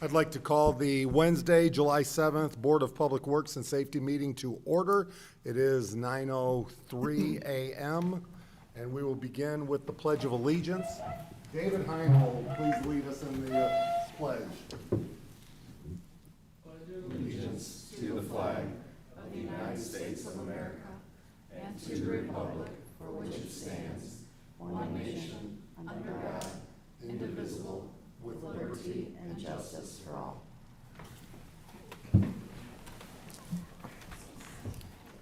I'd like to call the Wednesday, July 7th Board of Public Works and Safety meeting to order. It is 9:03 a.m., and we will begin with the Pledge of Allegiance. David Heinold, please lead us in the pledge. Allegiance to the flag of the United States of America and to the republic for which it stands, one nation, under God, indivisible, with liberty and justice for all.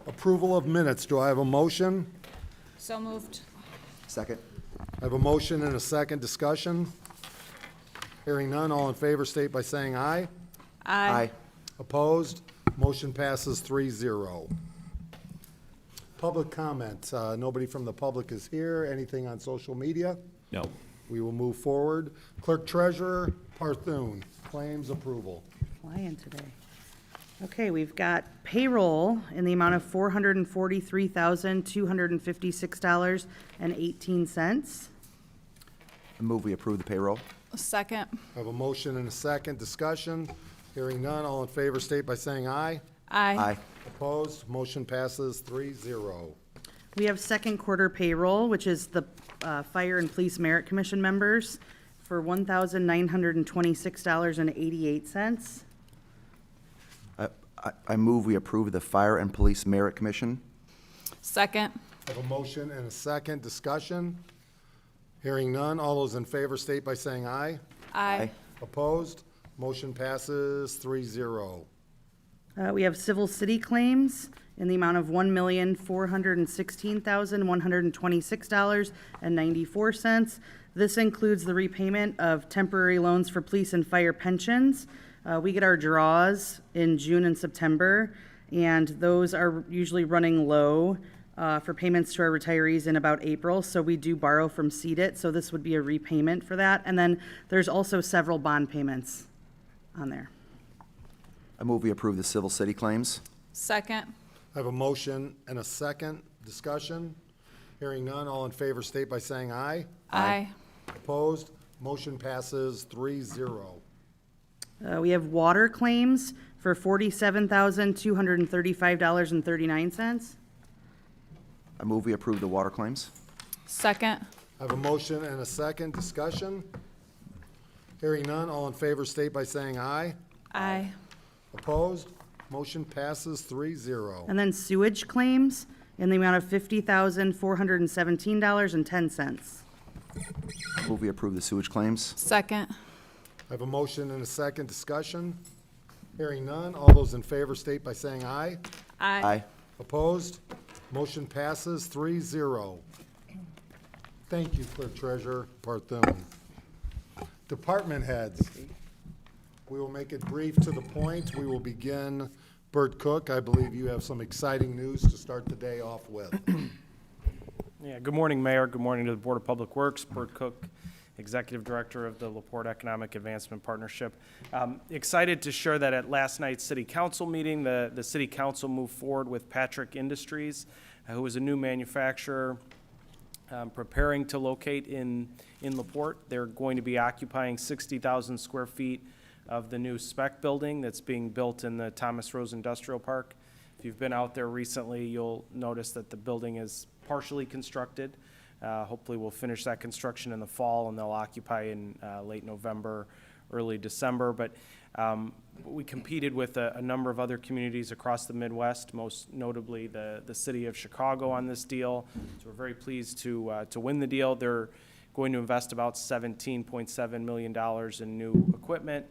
Approval of minutes. Do I have a motion? So moved. Second. I have a motion and a second. Discussion. Hearing none, all in favor state by saying aye. Aye. Opposed? Motion passes 3-0. Public comment. Nobody from the public is here. Anything on social media? No. We will move forward. Clerk Treasurer Parthun, claims approval. Flying today. Okay, we've got payroll in the amount of $443,256.18. I move we approve the payroll. Second. I have a motion and a second. Discussion. Hearing none, all in favor state by saying aye. Aye. Opposed? Motion passes 3-0. We have second quarter payroll, which is the Fire and Police Merit Commission members for $1,926.88. I move we approve the Fire and Police Merit Commission. Second. I have a motion and a second. Discussion. Hearing none, all those in favor state by saying aye. Aye. Opposed? Motion passes 3-0. We have civil city claims in the amount of $1,416,126.94. This includes the repayment of temporary loans for police and fire pensions. We get our draws in June and September, and those are usually running low for payments to our retirees in about April, so we do borrow from CDIT, so this would be a repayment for that. And then there's also several bond payments on there. I move we approve the civil city claims. Second. I have a motion and a second. Discussion. Hearing none, all in favor state by saying aye. Aye. Opposed? Motion passes 3-0. We have water claims for $47,235.39. I move we approve the water claims. Second. I have a motion and a second. Discussion. Hearing none, all in favor state by saying aye. Aye. Opposed? Motion passes 3-0. And then sewage claims in the amount of $50,417.10. I move we approve the sewage claims. Second. I have a motion and a second. Discussion. Hearing none, all those in favor state by saying aye. Aye. Opposed? Motion passes 3-0. Thank you, Clerk Treasurer Parthun. Department heads. We will make it brief to the point. We will begin. Bert Cook, I believe you have some exciting news to start the day off with. Yeah, good morning, Mayor. Good morning to the Board of Public Works. Bert Cook, Executive Director of the LaPorte Economic Advancement Partnership. Excited to share that at last night's City Council meeting, the City Council moved forward with Patrick Industries, who is a new manufacturer preparing to locate in LaPorte. They're going to be occupying 60,000 square feet of the new spec building that's being built in the Thomas Rose Industrial Park. If you've been out there recently, you'll notice that the building is partially constructed. Hopefully we'll finish that construction in the fall, and they'll occupy in late November, early December. But we competed with a number of other communities across the Midwest, most notably the city of Chicago on this deal. So we're very pleased to win the deal. They're going to invest about $17.7 million in new equipment,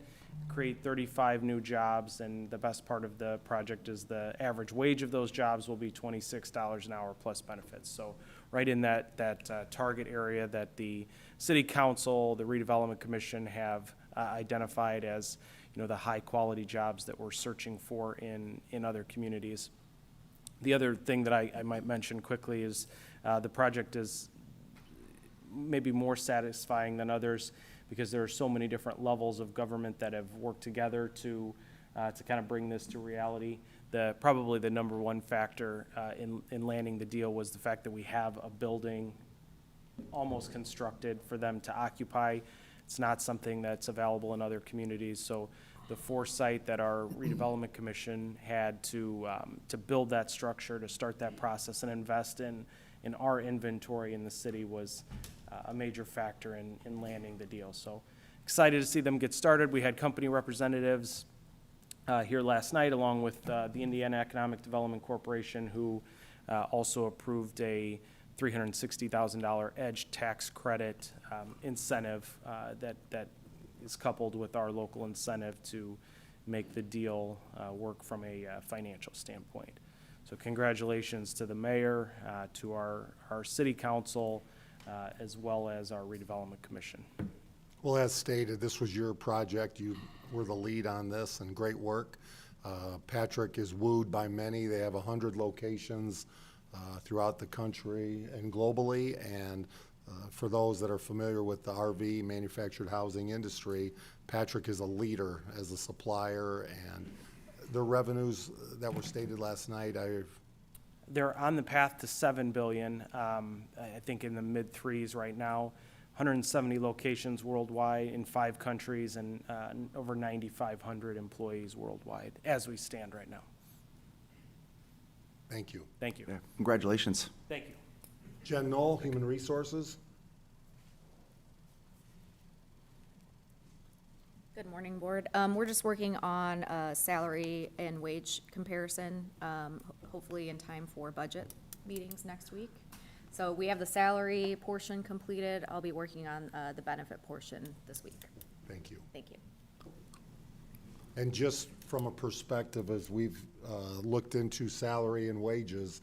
create 35 new jobs, and the best part of the project is the average wage of those jobs will be $26 an hour plus benefits. So right in that target area that the City Council, the Redevelopment Commission have identified as, the high quality jobs that we're searching for in other communities. The other thing that I might mention quickly is the project is maybe more satisfying than others because there are so many different levels of government that have worked together to kind of bring this to reality. Probably the number one factor in landing the deal was the fact that we have a building almost constructed for them to occupy. It's not something that's available in other communities, so the foresight that our redevelopment commission had to build that structure, to start that process and invest in our inventory in the city was a major factor in landing the deal. So excited to see them get started. We had company representatives here last night, along with the Indiana Economic Development Corporation, who also approved a $360,000 EDGE tax credit incentive that is coupled with our local incentive to make the deal work from a financial standpoint. So congratulations to the mayor, to our city council, as well as our redevelopment commission. Well, as stated, this was your project. You were the lead on this, and great work. Patrick is wooed by many. They have 100 locations throughout the country and globally, and for those that are familiar with the RV manufactured housing industry, Patrick is a leader as a supplier, and the revenues that were stated last night, They're on the path to $7 billion, I think in the mid-threes right now, 170 locations worldwide in 5 countries, and over 9,500 employees worldwide as we stand right now. thank you. Thank you. Yeah, congratulations. Thank you. Jen Knoll, Human Resources. Good morning, Board. We're just working on a salary and wage comparison, hopefully in time for budget meetings next week. So we have the salary portion completed. I'll be working on the benefit portion this week. Thank you. Thank you. And just from a perspective, as we've looked into salary and wages,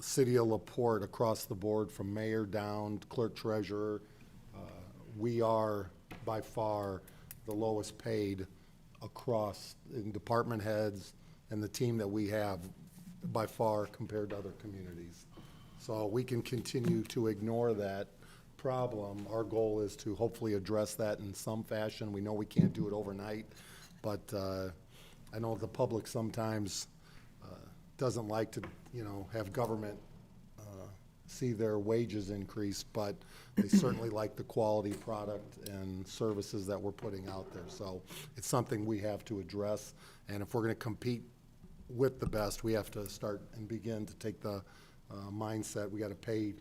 City of LaPorte across the board, from mayor down to clerk treasurer, we are by far the lowest paid across in department heads and the team that we have by far compared to other communities. So we can continue to ignore that problem. Our goal is to hopefully address that in some fashion. We know we can't do it overnight, but I know the public sometimes doesn't like to, have government see their wages increase, but they certainly like the quality product and services that we're putting out there. So it's something we have to address, and if we're going to compete with the best, we have to start and begin to take the mindset, we got to pay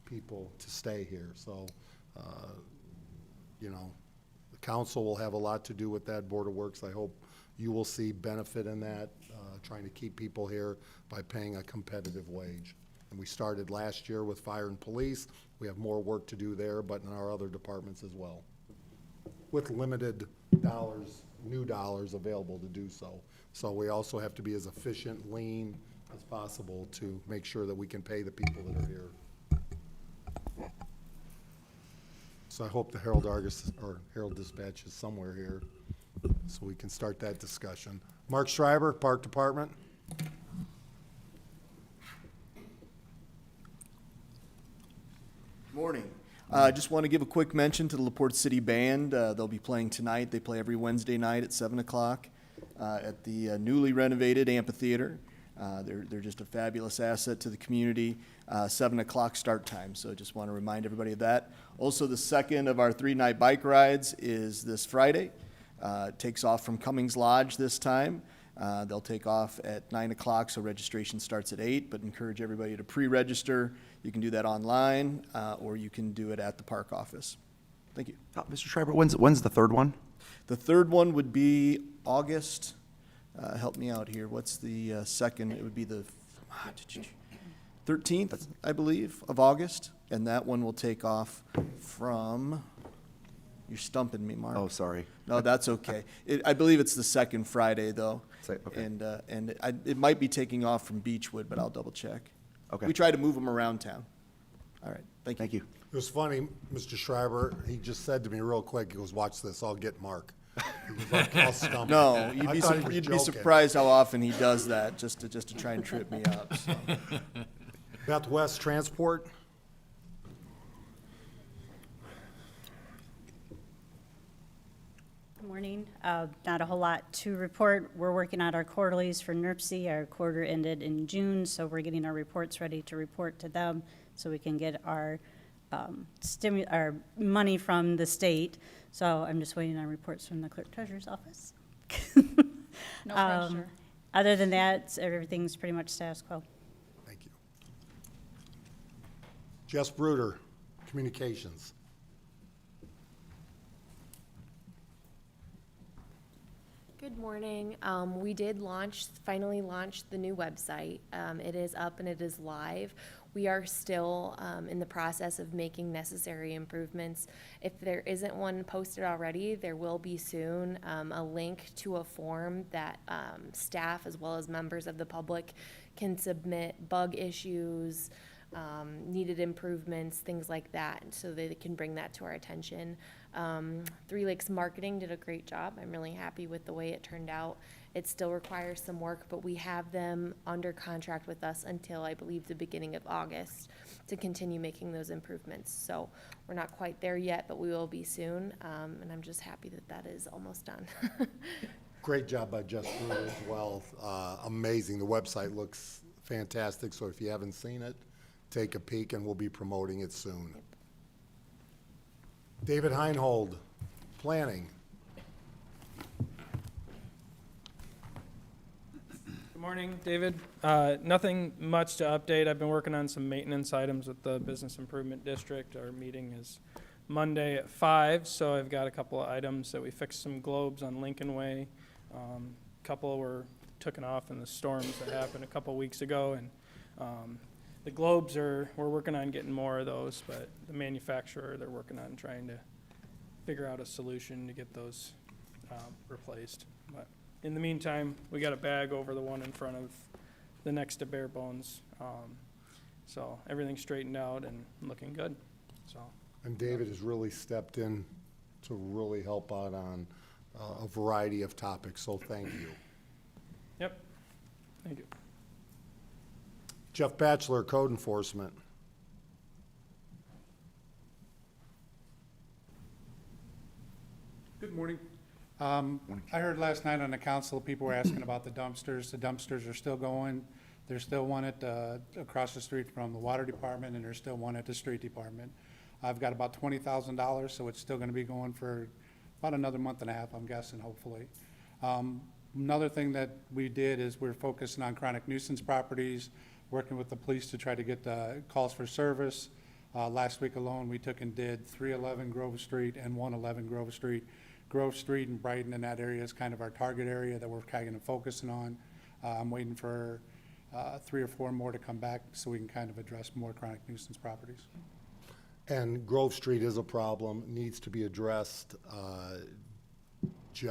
people to stay here. So, the council will have a lot to do with that, Board of Works. I hope you will see benefit in that, trying to keep people here by paying a competitive wage. And we started last year with fire and police. We have more work to do there, but in our other departments as well, with limited dollars, new dollars available to do so. So we also have to be as efficient, lean as possible to make sure that we can pay the people that are here. So I hope the Herald Argus or Herald Dispatch is somewhere here so we can start that discussion. Mark Schreiber, Park Department. Morning. Just want to give a quick mention to the LaPorte City Band. They'll be playing tonight. They play every Wednesday night at 7 o'clock at the newly renovated amphitheater. They're just a fabulous asset to the community. 7 o'clock start time, so just want to remind everybody of that. Also, the second of our 3-night bike rides is this Friday. It takes off from Cummings Lodge this time. They'll take off at 9 o'clock, so registration starts at 8, but encourage everybody to pre-register. You can do that online, or you can do it at the park office. Thank you. Mr. Schreiber, when's the third one? The third one would be August. Help me out here. What's the second? It would be the 13th, I believe, of August, and that one will take off from. You're stumping me, Mark. Oh, sorry. No, that's okay. I believe it's the second Friday, though. Okay. And it might be taking off from Beechwood, but I'll double check. Okay. We try to move them around town. All right, thank you. Thank you. It was funny, Mr. Schreiber, he just said to me real quick, he goes, watch this, I'll get Mark. He was like, I'll stump him. No, I you'd thought he was be joking. surprised how often he does that, just to try and trip me up, so. Beth West Transport. Good morning. Not a whole lot to report. We're working on our quarterlies for NERC. Our quarter ended in June, so we're getting our reports ready to report to them so we can get our or money from the state. So I'm just waiting on reports from the clerk treasurer's office. No pressure. Other than that, everything's pretty much status quo. Thank you. Jess Bruder, Communications. Good morning. We did finally launch the new website. It is up and it is live. We are still in the process of making necessary improvements. If there isn't one posted already, there will be soon a link to a form that staff as well as members of the public can submit bug issues, needed improvements, things like that, so they can bring that to our attention. Three Lakes Marketing did a great job. I'm really happy with the way it turned out. It still requires some work, but we have them under contract with us until, I believe, the beginning of August to continue making those improvements. So we're not quite there yet, but we will be soon, and I'm just happy that that is almost done. Great job by Jess Bruder as well. Amazing. The website looks fantastic, so if you haven't seen it, take a peek, and we'll be promoting it soon. David Heinhold, Planning. Good morning, David. Nothing much to update. I've been working on some maintenance items with the Business Improvement District. Our meeting is Monday at 5, so I've got a couple of items that we fixed some globes on Lincoln Way. Couple were taken off in the storms that happened a couple weeks ago, and the globes we're working on getting more of those, but the manufacturer, they're working on trying to figure out a solution to get those replaced. But in the meantime, we got a bag over the one in front of the next to Bare Bones. So everything's straightened out and looking good. So And David has really stepped in to really help out on a variety of topics, so thank you. yep, thank you. Jeff Batchelor, Code Enforcement. Good morning. I heard last night on the council, people were asking about the dumpsters. The dumpsters are still going. There's still one across the street from the water department, and there's still one at the street department. I've got about $20,000, so it's still gonna be going for about another month and a half, I'm guessing, hopefully. Another thing that we did is we're focusing on chronic nuisance properties, working with the police to try to get calls for service. Last week alone, we took and did 311 Grove Street and 111 Grove Street. Grove Street and Brighton in that area is kind of our target area that we're kind of focusing on. I'm waiting for 3 or 4 more to come back so we can kind of address more chronic nuisance properties. And Grove Street is a problem, needs to be addressed.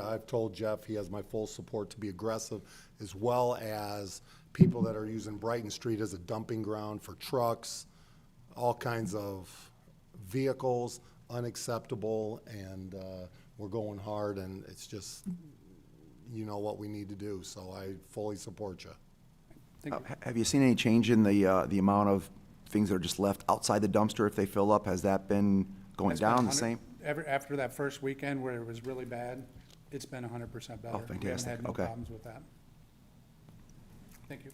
I've told Jeff he has my full support to be aggressive, as well as people that are using Brighton Street as a dumping ground for trucks, all kinds of vehicles, unacceptable, and we're going hard, and it's just, you know what we need to do, so I fully support you. Thank you. Have you seen any change in the amount of things that are just left outside the dumpster if they fill up? Has that been going It's been down the 100 same? After that first weekend where it was really bad, it's been 100% better. Oh, fantastic. We haven't had no Okay. problems with that. Thank you.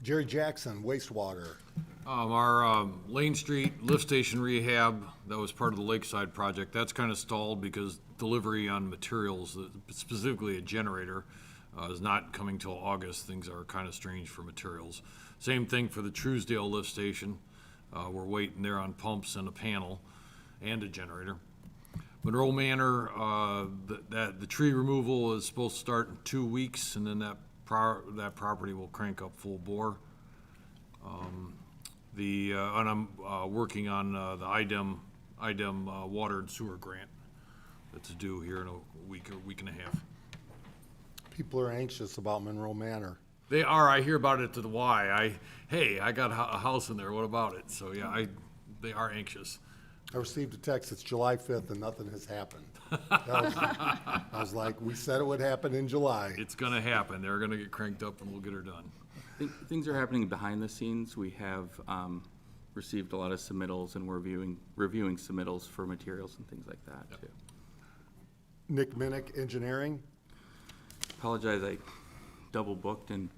Jerry Jackson, Wastewater. Our Lane Street lift station rehab, that was part of the Lakeside project, that's kind of stalled because delivery on materials, specifically a generator, is not coming till August. Things are kind of strange for materials. Same thing for the Truesdale lift station. We're waiting there on pumps and a panel and a generator. Monroe Manor, the tree removal is supposed to start in 2 weeks, and then that property will crank up full bore. And I'm working on the IDEM water and sewer grant that's due here in a week and a half. People are anxious about Monroe Manor. They are. I hear about it to the Y. I got a house in there. What about it? So yeah, they are anxious. I received a text, it's July 5th and nothing has happened. I was like, we said it would happen in July. It's gonna happen. They're gonna get cranked up and we'll get her done. Things are happening behind the scenes. We have received a lot of submittals, and we're reviewing submittals for materials and things like that, too. Nick Minnick, Engineering. Apologize, I double booked, and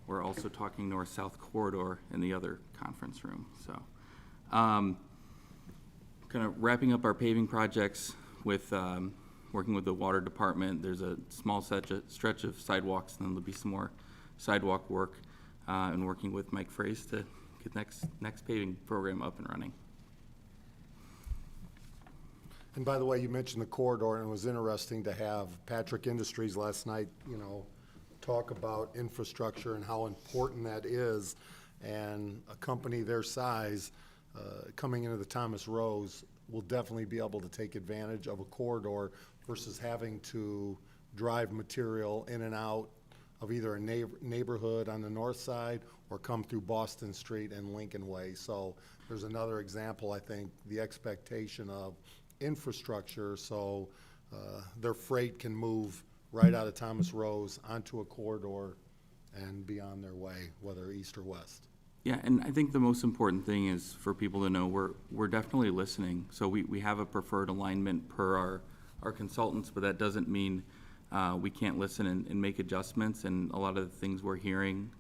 we're also talking north-south corridor in the other conference room, so. Kind of wrapping up our paving projects with, working with the water department. There's a small stretch of sidewalks, and then there'll be some more sidewalk work, and working with Mike Fraze to get next paving program up and running. And by the way, you mentioned the corridor, and it was interesting to have Patrick Industries last night, talk about infrastructure and how important that is. And a company their size, coming into the Thomas Rose, will definitely be able to take advantage of a corridor versus having to drive material in and out of either a neighborhood on the north side or come through Boston Street and Lincoln Way. So there's another example, I think, the expectation of infrastructure, so their freight can move right out of Thomas Rose onto a corridor and be on their way, whether east or west. Yeah, and I think the most important thing is for people to know we're definitely listening. So we have a preferred alignment per our consultants, but that doesn't mean we can't listen and make adjustments. And a lot of the things we're hearing,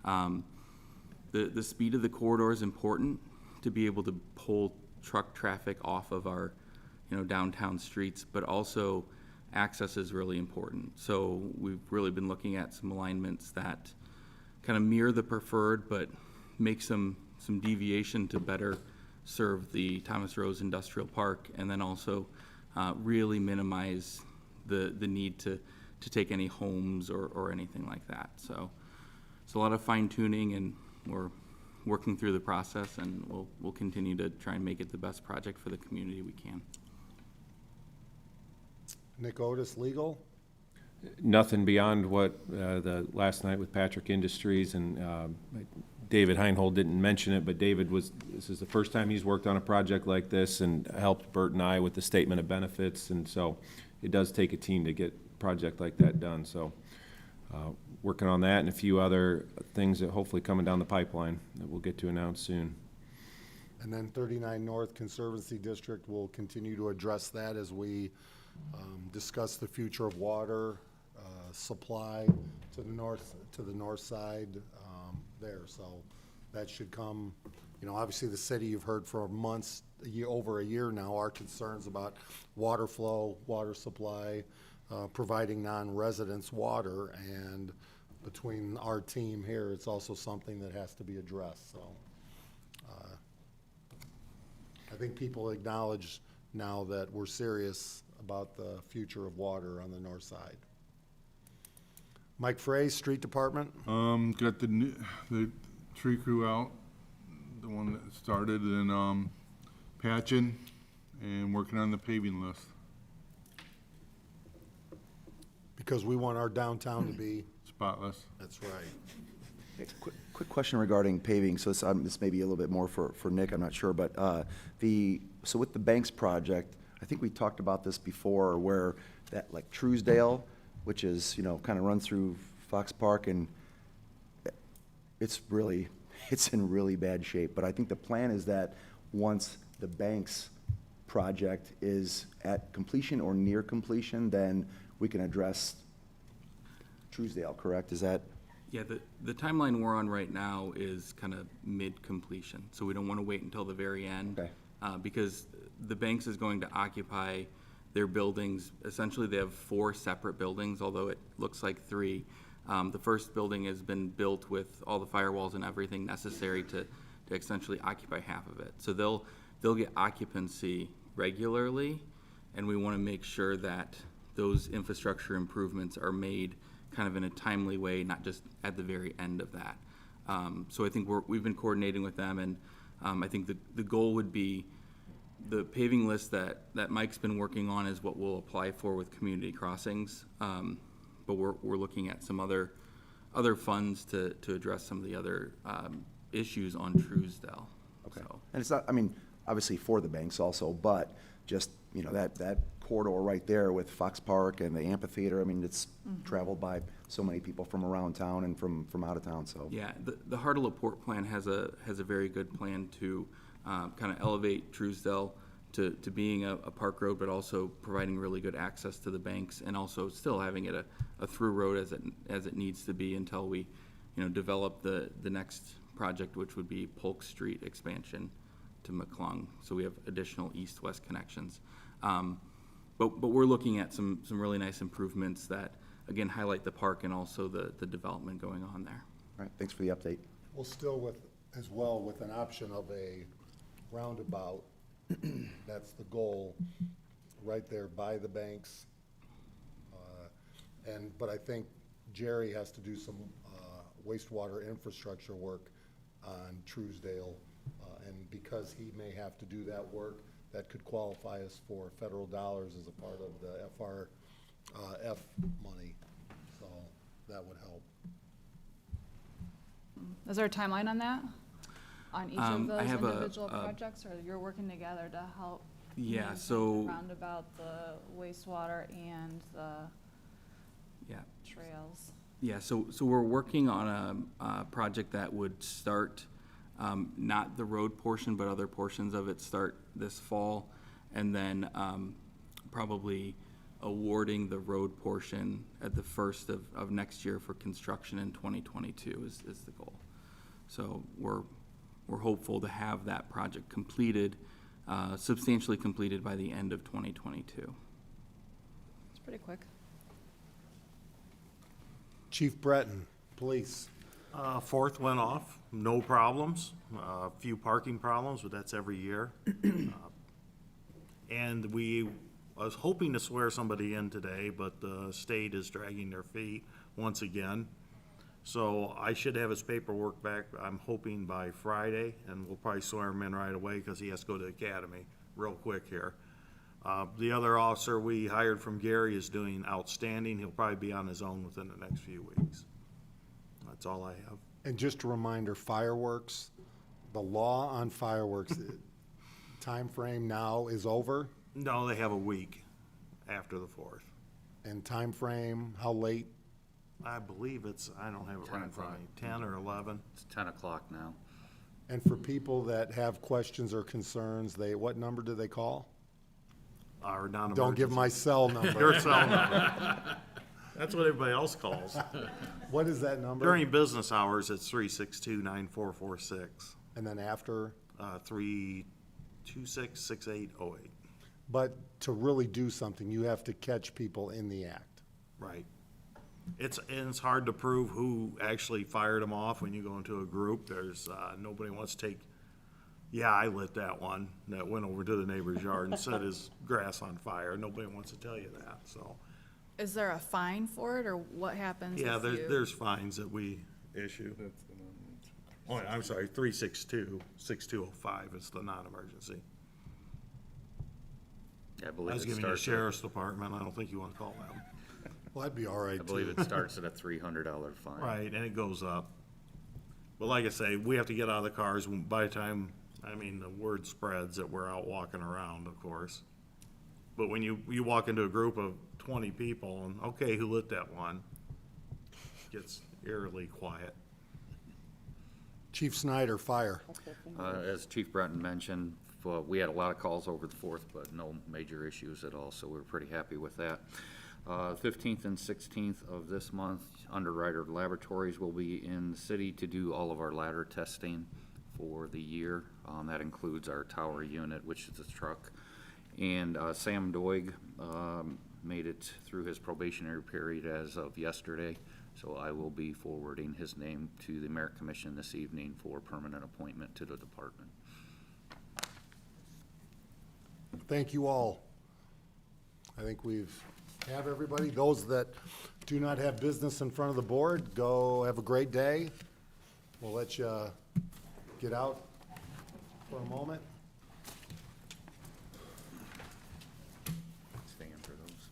the speed of the corridor is important to be able to pull truck traffic off of our downtown streets, but also access is really important. So we've really been looking at some alignments that kind of mirror the preferred, but make some deviation to better serve the Thomas Rose Industrial Park, and then also really minimize the need to take any homes or anything like that. So it's a lot of fine tuning, and we're working through the process, and we'll continue to try and make it the best project for the community we can. Nick Otis, legal? Nothing beyond what the last night with Patrick Industries, and David Heinhold didn't mention it, but this is the first time he's worked on a project like this and helped Bert and I with the statement of benefits, and so it does take a team to get a project like that done. So working on that and a few other things that hopefully coming down the pipeline that we'll get to announce soon. And then 39 North Conservancy District will continue to address that as we discuss the future of water supply to the north side there. So that should come. Obviously the city, you've heard for months, over a year now, our concerns about water flow, water supply, providing non-residents water, and between our team here, it's also something that has to be addressed. So I think people acknowledge now that we're serious about the future of water on the north side. Mike Fraze, Street Department. Got the tree crew out, the one that started, and patching and working on the paving list. Because we want our downtown to be spotless. That's right. Okay, quick question regarding paving. So this may be a little bit more for Nick, I'm not sure, but so with the Banks project, I think we talked about this before, where that like Truesdale, which is kind of run through Fox Park, and it's in really bad shape. But I think the plan is that once the Banks project is at completion or near completion, then we can address Truesdale, correct? Is that? Yeah, the timeline we're on right now is kind of mid-completion, so we don't want to wait until the very end. Okay. Because the Banks is going to occupy their buildings. Essentially, they have 4 separate buildings, although it looks like 3. The first building has been built with all the firewalls and everything necessary to essentially occupy half of it. So they'll get occupancy regularly, and we want to make sure that those infrastructure improvements are made kind of in a timely way, not just at the very end of that. So I think we've been coordinating with them, and I think the goal would be the paving list that Mike's been working on is what we'll apply for with community crossings. But we're looking at some other funds to address some of the other issues on Truesdale. Okay. So. And it's not, obviously for the Banks also, but just, that corridor right there with Fox Park and the amphitheater, it's traveled by so many people from around town and from out of town, so. Yeah, the Heart of LaPorte plan has a very good plan to kind of elevate Truesdale to being a park road, but also providing really good access to the Banks, and also still having it a through road as it needs to be until we, develop the next project, which would be Polk Street expansion. to McClung. So we have additional east-west connections. But we're looking at some really nice improvements that, again, highlight the park and also the development going on there. All right, thanks for the update. Well, still with, as well, with an option of a roundabout, that's the goal, right there by the banks. But I think Jerry has to do some wastewater infrastructure work on Truesdale, and because he may have to do that work, that could qualify us for federal dollars as a part of the FRF money, so that would help. Is there a timeline on that? On each I of those have individual projects, or you're working together to help? Yeah, maintain so- the roundabout, the wastewater, and the Yeah. trails? Yeah, so we're working on a project that would start, not the road portion, but other portions of it start this fall, and then probably awarding the road portion at the first of next year for construction in 2022 is the goal. So we're hopeful to have that project completed, substantially completed by the end of 2022. It's pretty quick. Chief Breton, police. Fourth went off, no problems, a few parking problems, but that's every year. And I was hoping to swear somebody in today, but the state is dragging their feet once again. So I should have his paperwork back, I'm hoping by Friday, and we'll probably swear him in right away because he has to go to the academy real quick here. The other officer we hired from Gary is doing outstanding. He'll probably be on his own within the next few weeks. That's all I have. And just a reminder, fireworks, the law on fireworks, time frame now is over, No, they have a week after the 4th. and time frame, how late? I believe it's, I don't have it right in front of me, 10 or 11. It's 10 o'clock now. And for people that have questions or concerns, what number do they call? Or non-emergency. Don't give my cell number. Your cell number. That's what everybody else calls. What is that number? During business hours, it's 362-9446, And then after? 326-6808. But to really do something, you have to catch people in the act. Right. It's hard to prove who actually fired them off when you go into a group. There's, nobody wants to take, yeah, I lit that one that went over to the neighbor's yard and set his grass on fire. Nobody wants to tell you that, so. Is there a fine for it, or what happens Yeah, if you? there's fines that we issue. Oh, I'm sorry, 362-6205 is the non-emergency. I I believe was it giving you starts sheriff's department, I don't think you want to call them. Well, that'd be all right, I believe too. it starts at a $300 fine. Right, and it goes up. But like I say, we have to get out of the cars by the time, the word spreads that we're out walking around, of course. But when you walk into a group of 20 people and, okay, who lit that one? Gets eerily quiet. Chief Snyder, fire. As Chief Breton mentioned, we had a lot of calls over the 4th, but no major issues at all, so we're pretty happy with that. 15th and 16th of this month, Underwriter Laboratories will be in the city to do all of our ladder testing for the year. That includes our tower unit, which is a truck. And Sam Doig made it through his probationary period as of yesterday, so I will be forwarding his name to the Merit Commission this evening for permanent appointment to the department. Thank you all. I think have everybody. Those that do not have business in front of the board, go have a great day. We'll let you get out for a moment. Stand for those.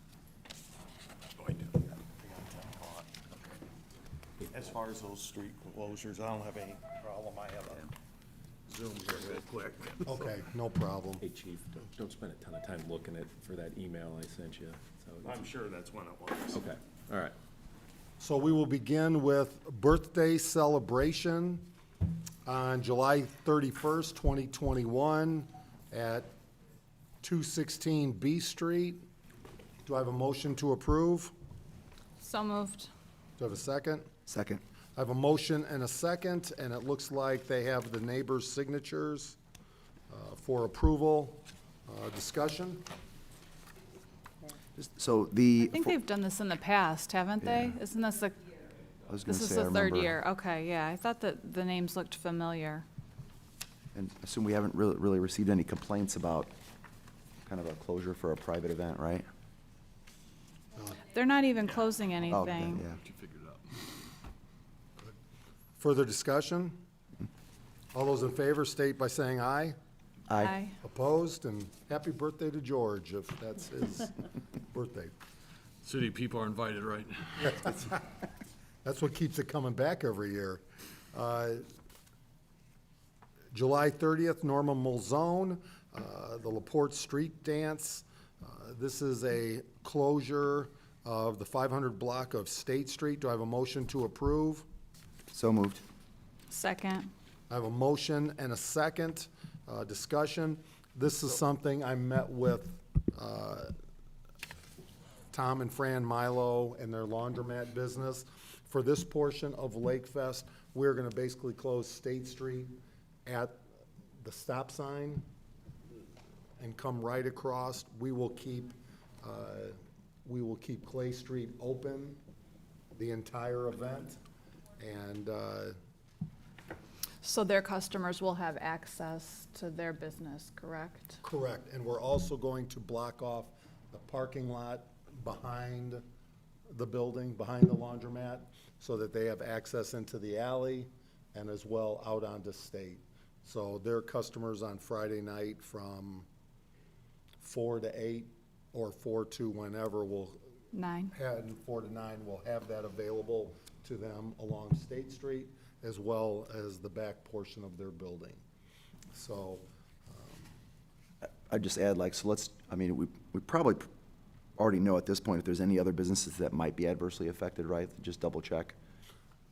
As far as those street closures, I don't have any problem. I have a Zoom here real quick. Okay, no problem. Hey, Chief, don't spend a ton of time looking for that email I sent you. So I'm sure that's when it was. Okay, all right. So we will begin with birthday celebration on July 31st, 2021 at 216 B Street. Do I have a motion to approve? So moved. Do I have a second? Second. I have a motion and a second, and it looks like they have the neighbors' signatures. for approval. Discussion? So the. I think they've done this in the past, haven't they? Isn't this the, I was gonna this is say, I the third remember. year? Okay, yeah, I thought that the names looked familiar. And I assume we haven't really received any complaints about kind of a closure for a private event, right? They're not even closing Oh, okay, anything. yeah. Further discussion? All those in favor state by saying aye. Aye. Opposed? And happy birthday to George, if that's his birthday. City people are invited, right? That's what keeps it coming back every year. July 30th, Norma Mulzone, the LaPorte Street Dance. This is a closure of the 500 block of State Street. Do I have a motion to approve? So moved. Second. I have a motion and a second. Discussion. This is something I met with Tom and Fran Milo and their laundromat business. For this portion of Lake Fest, we're gonna basically close State Street at the stop sign and come right across. We will keep Clay Street open the entire event. And, So their customers will have access to their business, correct? correct, and we're also going to block off the parking lot behind the building, behind the laundromat, so that they have access into the alley and as well out onto State. So their customers on Friday night from 4 to 8 or 4 to whenever will 9. have, 4 to 9, will have that available to them along State Street as well as the back portion of their building. So, I'd just add, like, so let's, I mean, we probably already know at this point if there's any other businesses that might be adversely affected, right? Just double check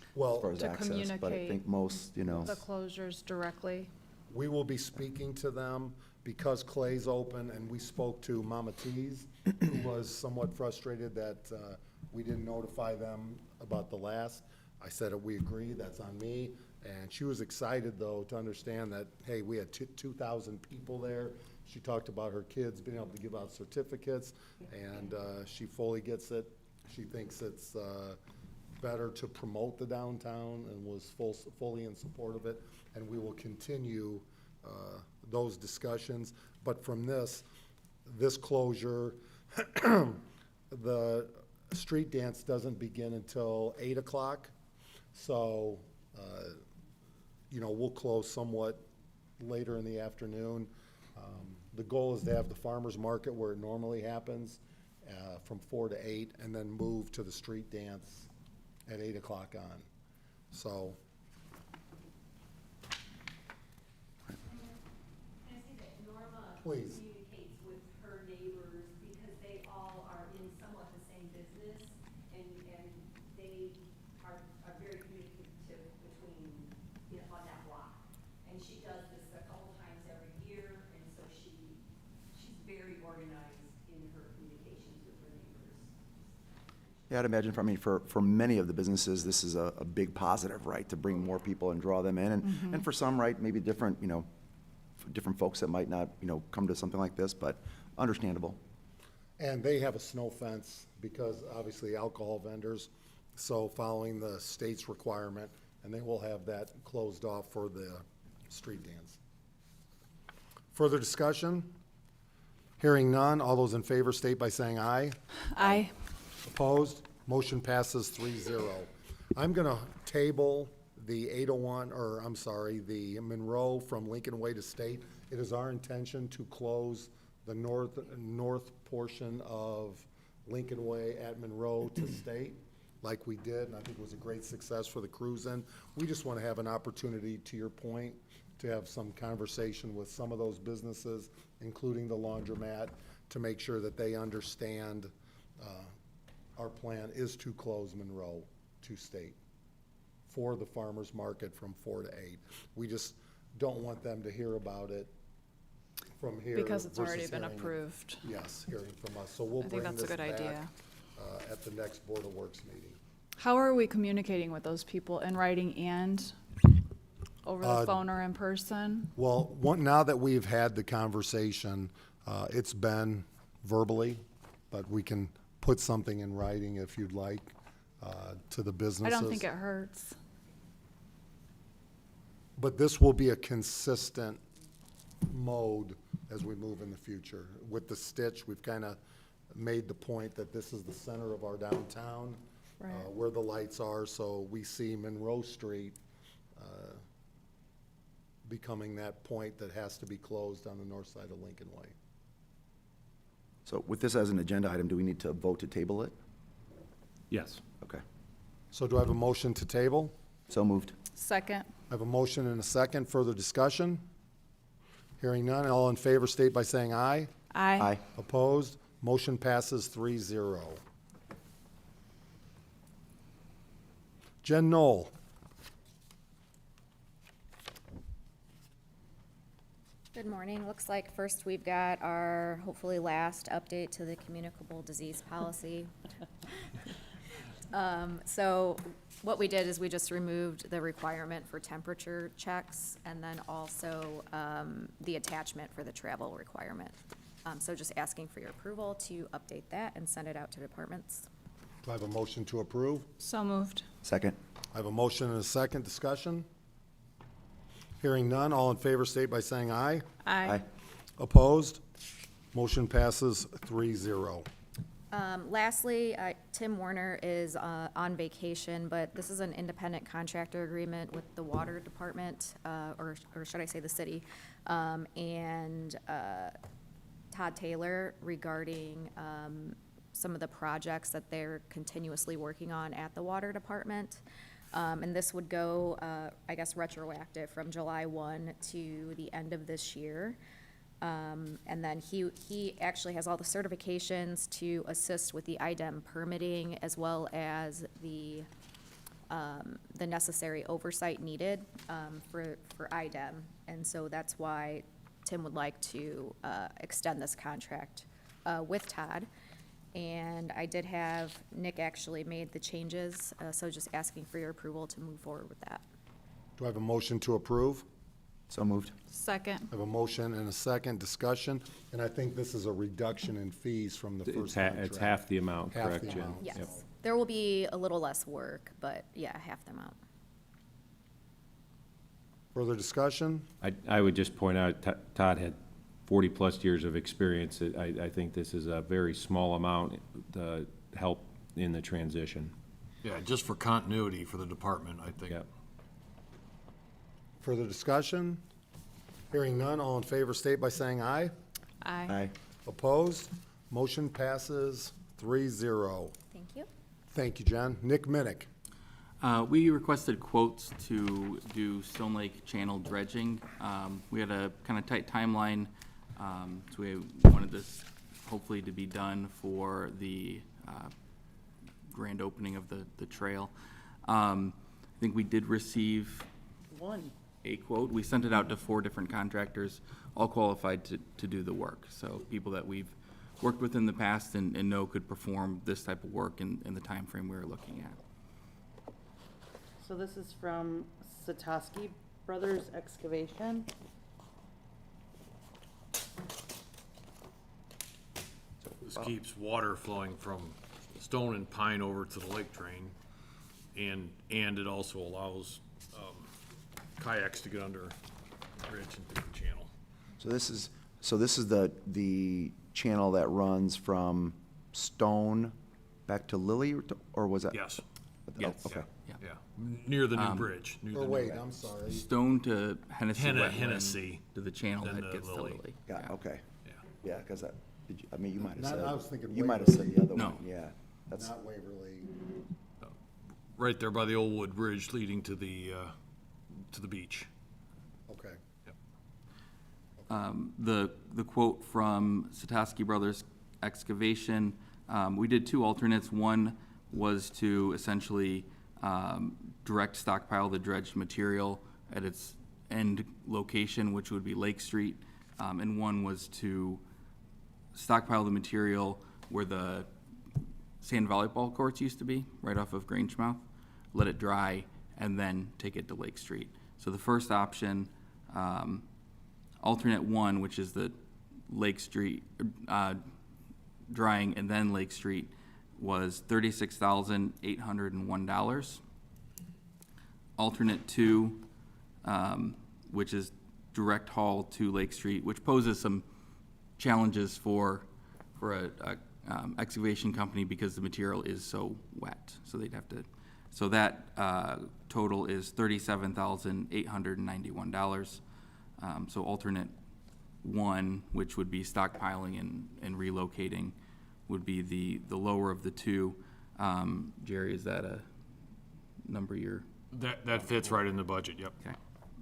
as far well, as To access. But I communicate think most, you know, The closures directly. we will be speaking to them because Clay's open, and we spoke to Mama T's, who was somewhat frustrated that we didn't notify them about the last. I said, we agree, that's on me. And she was excited, though, to understand that, hey, we had 2,000 people there. She talked about her kids being able to give out certificates, and she fully gets it. She thinks it's better to promote the downtown and was fully in support of it. And we will continue those discussions. But from this closure, the street dance doesn't begin until 8 o'clock. So, we'll close somewhat later in the afternoon. The goal is to have the farmer's market where it normally happens from 4 to 8, and then move to the street dance at 8 o'clock on. So, please. Communicates with her neighbors because they all are in somewhat the same business and they are very communicative between, on that block. And she does this a couple times every year, and so she's very organized in her communications with her neighbors. yeah, I'd imagine, for many of the businesses, this is a big positive, right? To bring more people and draw them in. And for some, right, maybe different, different folks that might not, come to something like this, but understandable. And they have a snow fence because obviously alcohol vendors, so following the state's requirement, and they will have that closed off for the street dance. Further discussion? Hearing none, all those in favor state by saying aye. Aye. Opposed? Motion passes 3-0. I'm gonna table the 801, or I'm sorry, the Monroe from Lincoln Way to State. It is our intention to close the north portion of Lincoln Way at Monroe to State, like we did, and I think it was a great success for the cruise-in. We just want to have an opportunity, to your point, to have some conversation with some of those businesses, including the laundromat, to make sure that they understand our plan is to close Monroe to State for the farmer's market from 4 to 8. We just don't want them to hear about it from here. Because it's already versus been hearing it- approved. Yes, hearing from us. So we'll I think bring that's a this good back idea. at the next Board of Works meeting. How are we communicating with those people in writing and Over the phone or in person? Well, now that we've had the conversation, it's been verbally, but we can put something in writing if you'd like, to the I businesses. don't think it hurts. But this will be a consistent mode as we move in the future. With the Stitch, we've kind of made the point that this is the center of our downtown, Right. where the lights are, so we see Monroe Street becoming that point that has to be closed on the north side of Lincoln Way. So with this as an agenda item, do we need to vote to table it? Yes. Okay. So do I have a motion to table? So moved. Second. I have a motion and a second. Further discussion? Hearing none. All in favor state by saying aye. Aye. Opposed? Motion passes 3-0. Jen Knoll. Good morning. Looks like first we've got our hopefully last update to the communicable disease policy. So what we did is we just removed the requirement for temperature checks and then also the attachment for the travel requirement. So just asking for your approval to update that and send it out to departments. Do I have a motion to approve? So moved. Second. I have a motion and a second. Discussion? Hearing none. All in favor state by saying aye. Aye. Opposed? Motion passes 3-0. Lastly, Tim Warner is on vacation, but this is an independent contractor agreement with the water department, or should I say the city, and Todd Taylor regarding some of the projects that they're continuously working on at the water department. And this would go, I guess, retroactive from July 1 to the end of this year. And then he actually has all the certifications to assist with the IDEM permitting as well as the necessary oversight needed for IDEM. And so that's why Tim would like to extend this contract with Todd. And I did have Nick actually made the changes, so just asking for your approval to move forward with that. Do I have a motion to approve? So moved. Second. I have a motion and a second. Discussion? And I think this is a reduction in fees from the first contract. It's half the amount, Half the correct, Jen? amount. Yes, Yep. there will be a little less work, but yeah, half the amount. Further discussion? I would just point out, Todd had 40-plus years of experience. I think this is a very small amount to help in the transition. Yeah, just for continuity for the department, I think. Yep. Further discussion? Hearing none. All in favor state by saying aye. Aye. Aye. Opposed? Motion passes 3-0. Thank you. Thank you, Jen. Nick Minnick. We requested quotes to do Stone Lake Channel dredging. We had a kind of tight timeline, so we wanted this hopefully to be done for the grand opening of the trail. I think we did receive a quote. We sent it out to 4 different contractors, all qualified to do the work. So people that we've worked with in the past and know could perform this type of work in the time frame we were looking at. So this is from Satoski Brothers Excavation. This keeps water flowing from Stone and Pine over to the lake drain, and it also allows kayaks to get under the bridge into the channel. So this is the channel that runs from Stone back to Lily, or was that? Yes. Oh, Yes. Okay. Yeah, near the new bridge. near Or the new- wait, I'm sorry. Stone to Hennessy wetland Hennessy, to the channel then that to gets to Lily. Lily. Yeah, okay. Yeah. Yeah, because I mean, you might have Not- said. I was thinking You might have said the other No. one, yeah. That's, Not Waverly. Right there by the old wood bridge leading to the beach. Okay. The quote from Satoski Brothers Excavation, we did 2 alternates. One was to essentially direct stockpile the dredged material at its end location, which would be Lake Street, and one was to stockpile the material where the sand volleyball courts used to be, right off of Grangemouth, let it dry, and then take it to Lake Street. So the first option, alternate one, which is the Lake Street, drying and then Lake Street, was $36,801. Alternate two, which is direct haul to Lake Street, which poses some challenges for a excavation company because the material is so wet. So they'd have to, so that total is $37,891. So alternate one, which would be stockpiling and relocating, would be the lower of the two. Jerry, is that a number you're? That fits right in the budget, yep. Okay,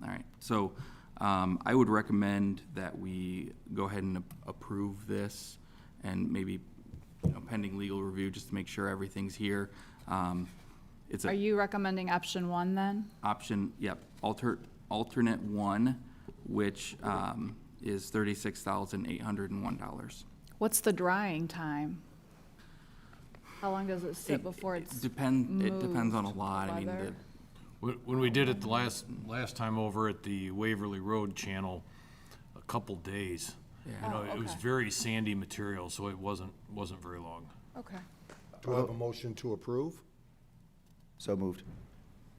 all right. So I would recommend that we go ahead and approve this, and maybe, pending legal review, just to make sure everything's here. It's Are you recommending option one then? option, yep, alternate one, which is $36,801. What's the drying time? How long does it sit before it's It depends on a lot. I mean, weather? When we did it the last time over at the Waverly Road channel, a couple days. You know, Oh, it was okay. very sandy material, so it wasn't very long. Okay. Do I have a motion to approve? So moved.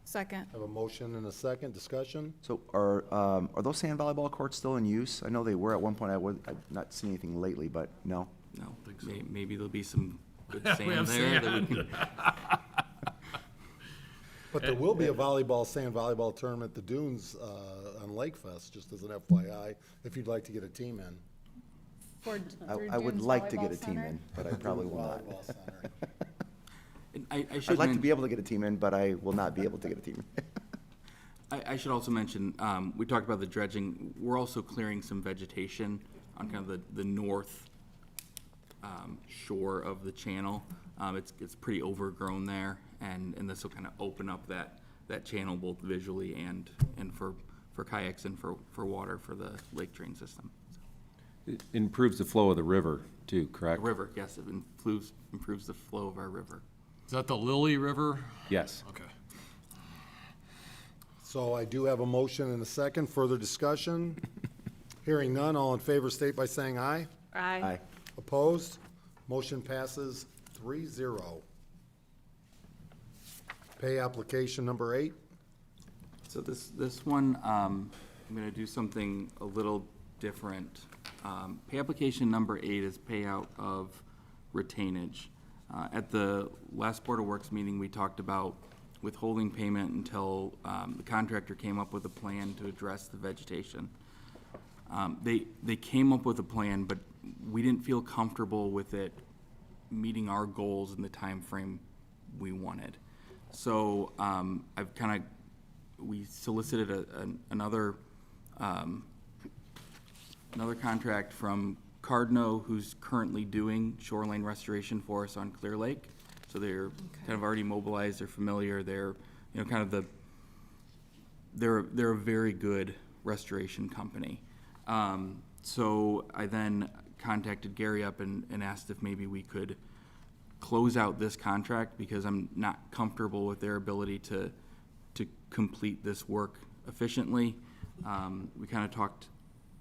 Second. I have a motion and a second. Discussion? So are those sand volleyball courts still in use? I know they were at one point. I've not seen anything lately, but no. No, maybe there'll be some good We sand have there. that we sand. can- But there will be a sand volleyball tournament at the Dunes on Lake Fest, just as an FYI, if you'd like to get a team in. I would like to get a team in, but I probably will not. Volleyball Center. And I should I'd like to mention- be able to get a team in, but I will not be able to get a team in. I should also mention, we talked about the dredging. We're also clearing some vegetation on kind of the north shore of the channel. It's pretty overgrown there, and this will kind of open up that channel both visually and for kayaks and for water for the lake drain system. It improves the flow of the river too, The correct? river, yes, it improves the flow of our river. Is that the Lily River? Yes. Okay. So I do have a motion and a second. Further discussion? Hearing none, all in favor state by saying aye. Aye. Opposed? Motion passes 3-0. Pay application number 8. So this one, I'm gonna do something a little different. Pay application number 8 is payout of retainage. At the last Board of Works meeting, we talked about withholding payment until the contractor came up with a plan to address the vegetation. They came up with a plan, but we didn't feel comfortable with it meeting our goals in the time frame we wanted. So we solicited another contract from Cardno, who's currently doing shoreline restoration for us on Clear Lake. So they're kind of already mobilized, they're familiar, they're, they're a very good restoration company. So I then contacted Gary up and asked if maybe we could close out this contract, because I'm not comfortable with their ability to complete this work efficiently. We kind of talked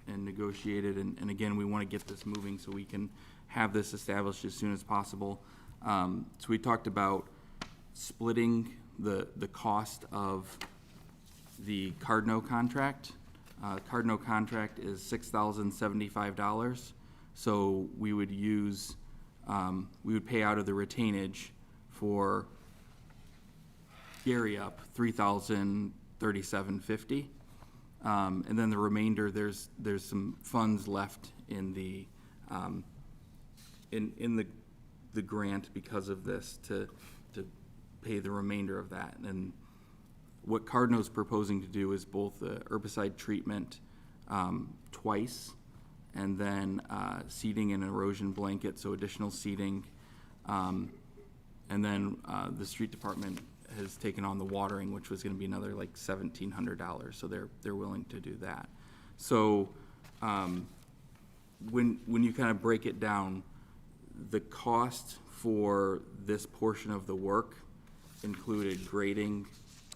and negotiated, and again, we want to get this moving so we can have this established as soon as possible. So we talked about splitting the cost of the Cardno contract. Cardno contract is $6,075. So we would use, we would pay out of the retainage for Gary up $3,037.50. And then the remainder, there's some funds left in the the grant because of this to pay the remainder of that. And what Cardno's proposing to do is both the herbicide treatment twice, and then seeding and erosion blanket, so additional seeding. And then the street department has taken on the watering, which was gonna be another like $1,700, so they're willing to do that. So when you kind of break it down, the cost for this portion of the work included grading,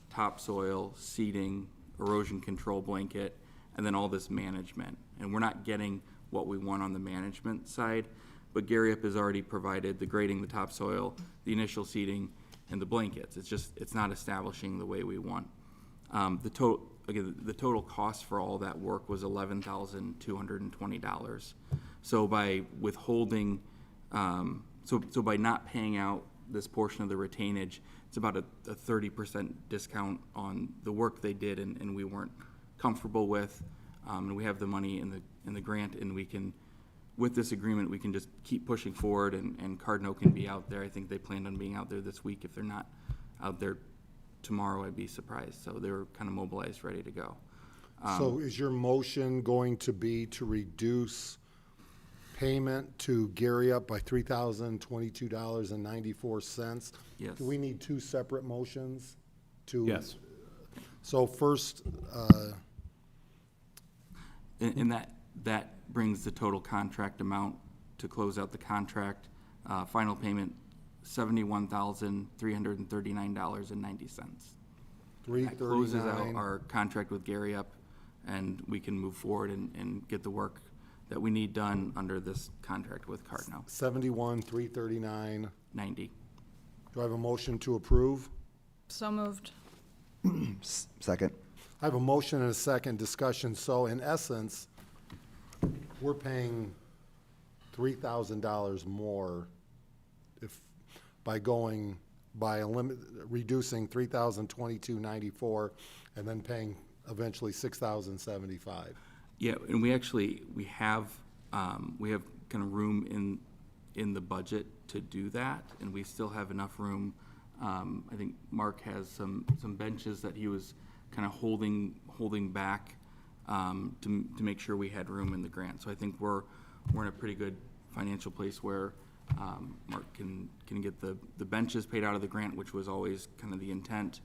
topsoil, seeding, erosion control blanket, and then all this management. And we're not getting what we want on the management side, but Gary Up has already provided the grading, the topsoil, the initial seeding, and the blankets. It's not establishing the way we want. The total cost for all that work was $11,220. So by withholding, so by not paying out this portion of the retainage, it's about a 30% discount on the work they did and we weren't comfortable with. And we have the money in the grant, and we can, with this agreement, we can just keep pushing forward, and Cardno can be out there. I think they planned on being out there this week. If they're not out there tomorrow, I'd be surprised. So they were kind of mobilized, ready to go. So is your motion going to be to reduce payment to Gary Up by $3,022.94? Yes. Do we need two separate motions to? Yes. So first, And that brings the total contract amount to close out the contract. Final payment, $71,339.90. That closes out $339. our contract with Gary Up, and we can move forward and get the work that we need done under this contract with Cardno. 71,339. 90. Do I have a motion to approve? So moved. Second. I have a motion and a second discussion. So in essence, we're paying $3,000 more by reducing $3,022.94 and then paying eventually $6,075. Yeah, and we have kind of room in the budget to do that, and we still have enough room. I think Mark has some benches that he was kind of holding back to make sure we had room in the grant. So I think we're in a pretty good financial place where Mark can get the benches paid out of the grant, which was always kind of the intent,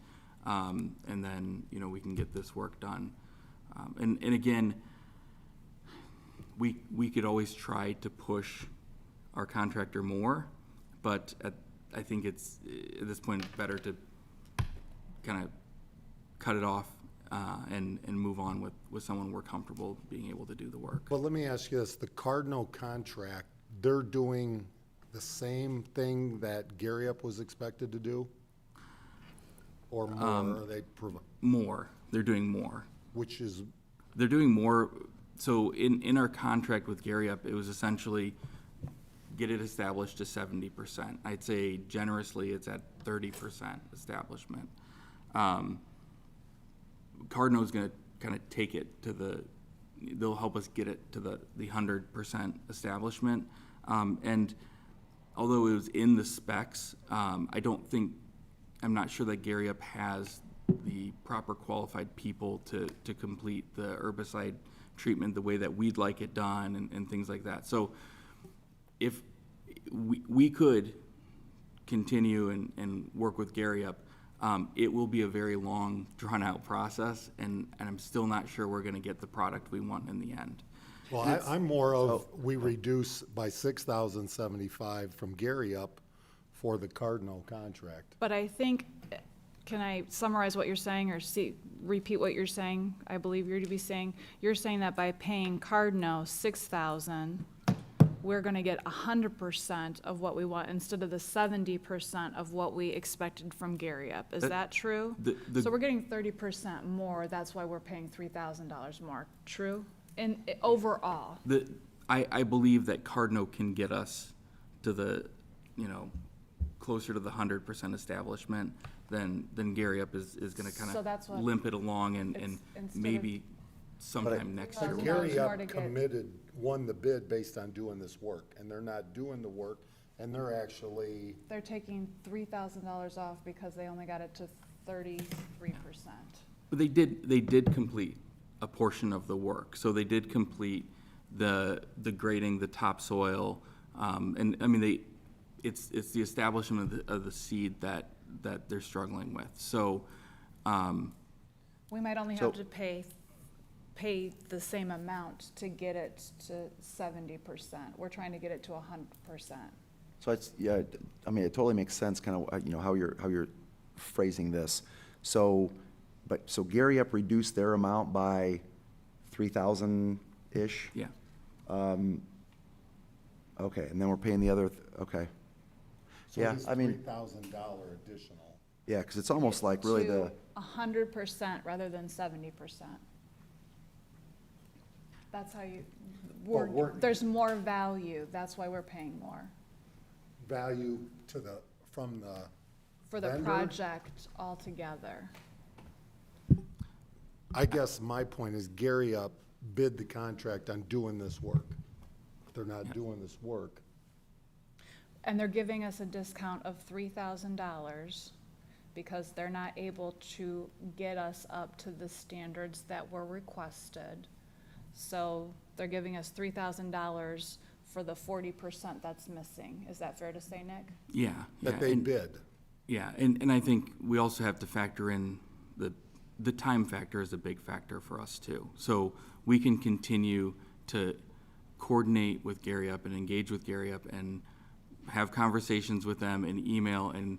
and then we can get this work done. And again, we could always try to push our contractor more, but I think it's at this point better to kind of cut it off and move on with someone we're comfortable being able to do the work. But let me ask you this, the Cardno contract, they're doing the same thing that Gary Up was expected to do? Or more, are they More. They're doing more. which is, They're doing more. So in our contract with Gary Up, it was essentially get it established to 70%. I'd say generously it's at 30% establishment. Cardno's going to kind of take it to they'll help us get it to the 100% establishment. And although it was in the specs, I'm not sure that Gary Up has the proper qualified people to complete the herbicide treatment the way that we'd like it done and things like that. So if we could continue and work with Gary Up, it will be a very long, drawn-out process, and I'm still not sure we're going to get the product we want in the end. well, I'm more of, we reduce by $6,075 from Gary Up for the Cardno contract. But I think, can I summarize what you're saying or repeat what you're saying? I believe you're to be saying, you're saying that by paying Cardno $6,000, we're gonna get 100% of what we want instead of the 70% of what we expected from Gary Up. Is that true? So we're getting 30% more, that's why we're paying $3,000 more, true? Overall? I believe that Cardno can get us to the, closer to the 100% establishment than Gary Up is going to kind So that's of what- limp it along and instead maybe sometime next year. But we'll- Gary Up won the bid based on doing this work, and they're not doing the work, and they're actually, They're taking $3,000 off because they only got it to 33%. But they did complete a portion of the work. So they did complete the grading, the topsoil, and I mean it's the establishment of the seed that they're struggling with. So We might only have to pay the same amount to get it to 70%. We're trying to get it to 100%. So it's, yeah, I mean, it totally makes sense, kind of, how you're phrasing this. So but, so Gary Up reduced their amount by 3,000-ish? Yeah. Okay, and then we're paying the other, okay. So Yeah, it is I mean, $3,000 additional. yeah, because it's almost like really the, 100% rather than 70%. That's how you, there's more value, that's why we're paying more. Value to the, from the For the vendor? project altogether. I guess my point is Gary Up bid the contract on doing this work. They're not doing this work. And they're giving us a discount of $3,000 because they're not able to get us up to the standards that were requested. So they're giving us $3,000 for the 40% that's missing. Is that fair to say, Nick? Yeah. That they bid. Yeah, and I think we also have to factor in the time factor is a big factor for us too. So we can continue to coordinate with Gary Up and engage with Gary Up and have conversations with them and email and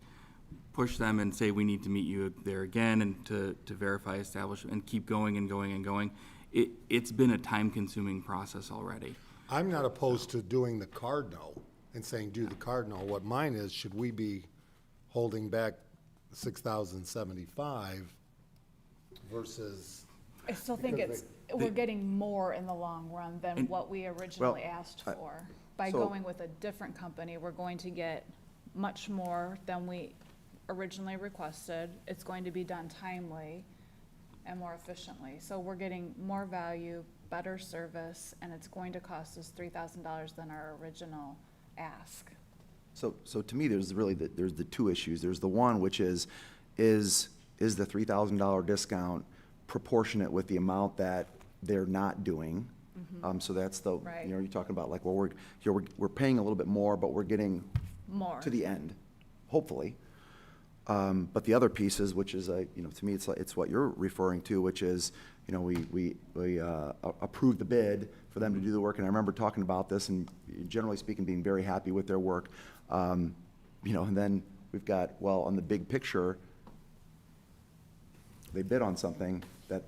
push them and say we need to meet you there again and to verify establishment and keep going and going and going. It's been a time-consuming process already. I'm not opposed to doing the Cardinal and saying do the Cardinal. What mine is, should we be holding back 6,075 versus? I still think Because we're getting more in the long run than what we originally asked for. By so- going with a different company, we're going to get much more than we originally requested. It's going to be done timely and more efficiently. So we're getting more value, better service, and it's going to cost us $3,000 than our original ask. so to me, there's really, there's the two issues. There's the one, which is the $3,000 discount proportionate with the amount that they're not doing? So that's the, Right. you know, you're talking about like, well, we're paying a little bit more, but we're getting More. to the end, hopefully. But the other piece is, which is, you know, to me, it's what you're referring to, which is, you know, we approved the bid for them to do the work, and I remember talking about this and generally speaking, being very happy with their work. You know, and then we've got, well, on the big picture, they bid on something that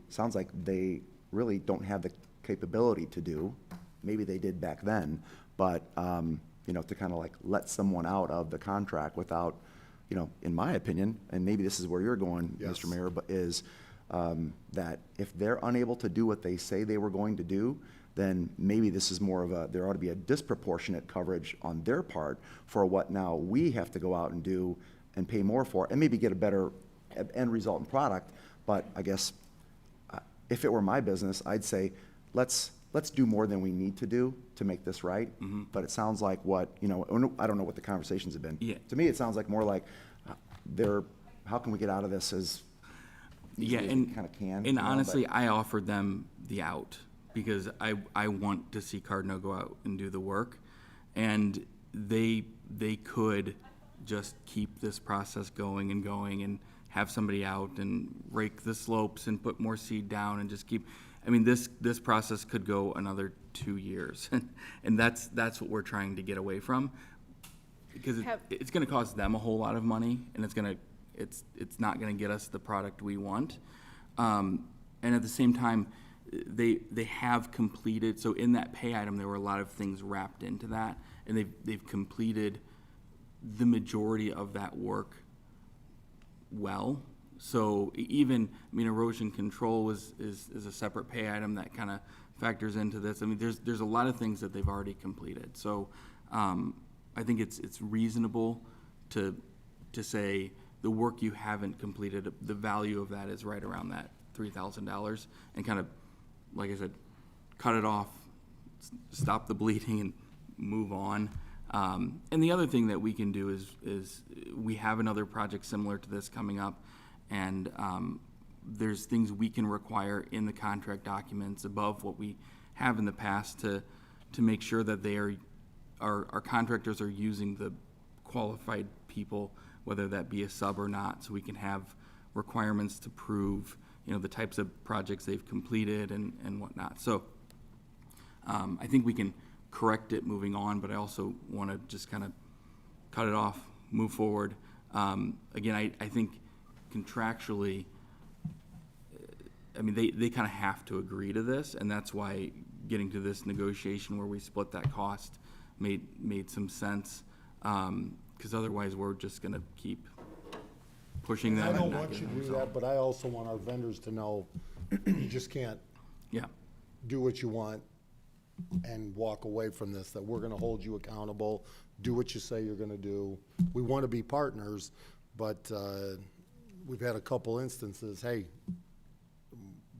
sounds like they really don't have the capability to do. Maybe they did back then, but, you know, to kind of like let someone out of the contract without, you know, in my opinion, and maybe this is where you're going, Yes. Mr. Mayor, but is that if they're unable to do what they say they were going to do, then maybe this is more of there ought to be a disproportionate coverage on their part for what now we have to go out and do and pay more for, and maybe get a better end result and product. But I guess if it were my business, I'd say, let's do more than we need to do to make this right. But it sounds like what, you know, I don't know what the conversations have been. Yeah. To me, it sounds like more like how can we get out of this as easily as we kind of can? And honestly, I offered them the out because I want to see Cardinal go out and do the work, and they could just keep this process going and have somebody out and rake the slopes and put more seed down and just keep. I mean, this process could go another 2 years, and that's what we're trying to get away from, because it's going to cost them a whole lot of money, and it's not going to get us the product we want. And at the same time, they have completed. So in that pay item, there were a lot of things wrapped into that, and they've completed the majority of that work well. So even, I mean, erosion control is a separate pay item that kind of factors into this. I mean, there's a lot of things that they've already completed. So I think it's reasonable to say the work you haven't completed, the value of that is right around that $3,000, and kind of, like I said, cut it off, stop the bleeding, and move on. And the other thing that we can do is we have another project similar to this coming up, and there's things we can require in the contract documents above what we have in the past to make sure that our contractors are using the qualified people, whether that be a sub or not, so we can have requirements to prove, you know, the types of projects they've completed and whatnot. So I think we can correct it moving on, but I also want to just kind of cut it off, move forward. Again, I think contractually, I mean, they kind of have to agree to this, and that's why getting to this negotiation where we split that cost made some sense. Because otherwise, we're just gonna keep pushing them. I and don't not want you getting to the do result. that, but I also want our vendors to know you just can't Yeah, do what you want and walk away from this, that we're gonna hold you accountable, do what you say you're gonna do. We wanna be partners, but, we've had a couple instances, hey,